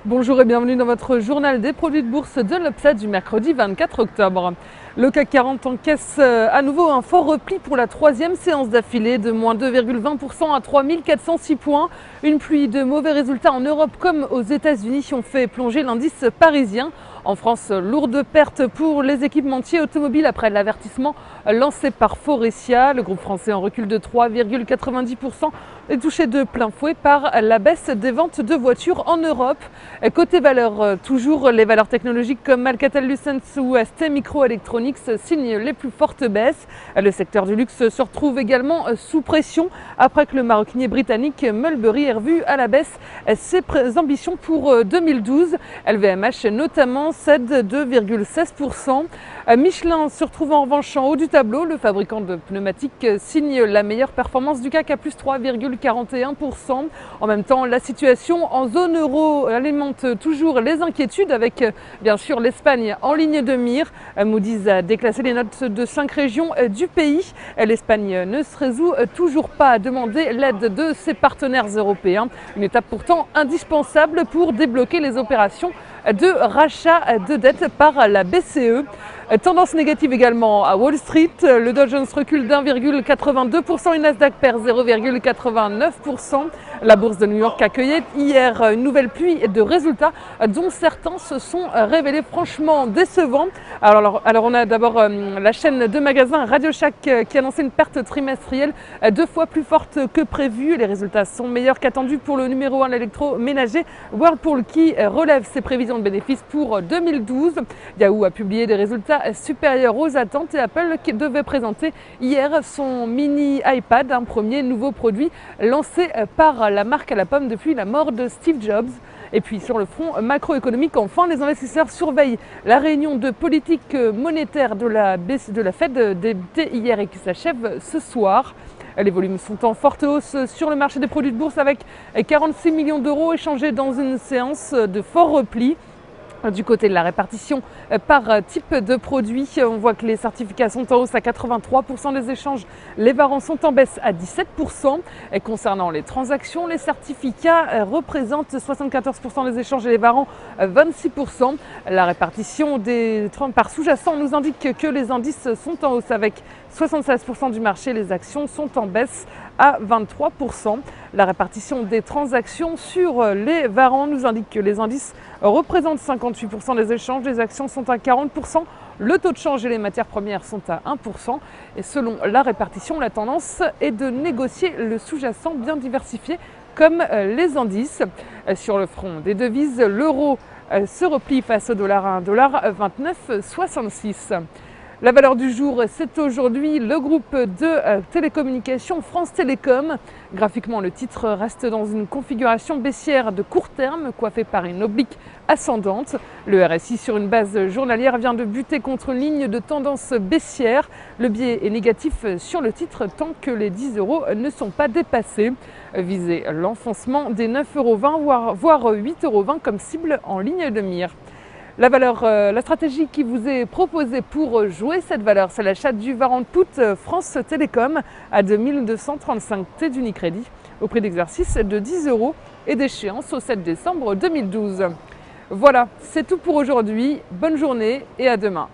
Bonjour et bienvenue dans votre journal des produits de bourse de l'Upside du mercredi 24 octobre. Le CAC 40 encaisse à nouveau un fort repli pour la troisième séance d'affilée de moins 2,20% à 3406 points. Une pluie de mauvais résultats en Europe comme aux États-Unis ont fait plonger l'indice parisien. En France, lourde perte pour les équipementiers automobiles après l'avertissement lancé par Faurecia. Le groupe français en recul de 3,90% est touché de plein fouet par la baisse des ventes de voitures en Europe. Côté valeurs, toujours les valeurs technologiques comme Alcatel-Lucent ou ST Microelectronics signent les plus fortes baisses. Le secteur du luxe se retrouve également sous pression après que le maroquinier britannique Mulberry ait revu à la baisse ses ambitions pour 2012. LVMH notamment cède 2,16%. Michelin se retrouve en revanche en haut du tableau. Le fabricant de pneumatiques signe la meilleure performance du CAC à plus 3,41%. En même temps, la situation en zone euro alimente toujours les inquiétudes avec bien sûr l'Espagne en ligne de mire. Moody's a déclassé les notes de 5 régions du pays. L'Espagne ne se résout toujours pas à demander l'aide de ses partenaires européens. Une étape pourtant indispensable pour débloquer les opérations de rachat de dettes par la BCE. Tendance négative également à Wall Street. Le Dow Jones recule d'1,82% et Nasdaq perd 0,89%. La bourse de New York accueillait hier une nouvelle pluie de résultats dont certains se sont révélés franchement décevants. Alors on a d'abord la chaîne de magasins Radio Shack qui annonçait une perte trimestrielle 2 fois plus forte que prévu. Les résultats sont meilleurs qu'attendus pour le numéro 1 l'électroménager Whirlpool qui relève ses prévisions de bénéfices pour 2012. Yahoo a publié des résultats supérieurs aux attentes et Apple qui devait présenter hier son mini iPad, un premier nouveau produit lancé par la marque à la pomme depuis la mort de Steve Jobs. Et puis sur le front macroéconomique, enfin, les investisseurs surveillent la réunion de politique monétaire de la Fed débutée hier et qui s'achève ce soir. Les volumes sont en forte hausse sur le marché des produits de bourse avec 46 millions d'euros échangés dans une séance de fort repli. Du côté de la répartition par type de produit, on voit que les certificats sont en hausse à 83% des échanges, les varants sont en baisse à 17%. Et concernant les transactions, les certificats représentent 74% des échanges et les varants 26%. La répartition par sous-jacent nous indique que les indices sont en hausse avec 76% du marché, les actions sont en baisse à 23%. La répartition des transactions sur les varants nous indique que les indices représentent 58% des échanges, les actions sont à 40%, le taux de change et les matières premières sont à 1%. Et selon la répartition, la tendance est de négocier le sous-jacent bien diversifié comme les indices. Sur le front des devises, l'euro se replie face au dollar à 1,2966 $. La valeur du jour, c'est aujourd'hui le groupe de télécommunications France Télécom. Graphiquement, le titre reste dans une configuration baissière de court terme, coiffée par une oblique ascendante. Le RSI sur une base journalière vient de buter contre une ligne de tendance baissière. Le biais est négatif sur le titre tant que les 10 € ne sont pas dépassés. Visez l'enfoncement des 9,20 €, voire 8,20 € comme cible en ligne de mire. La stratégie qui vous est proposée pour jouer cette valeur, c'est l'achat du Warrant Put France Télécom à 2235 T d'Unicredit au prix d'exercice de 10 € et d'échéance au 7 décembre 2012. Voilà, c'est tout pour aujourd'hui. Bonne journée et à demain.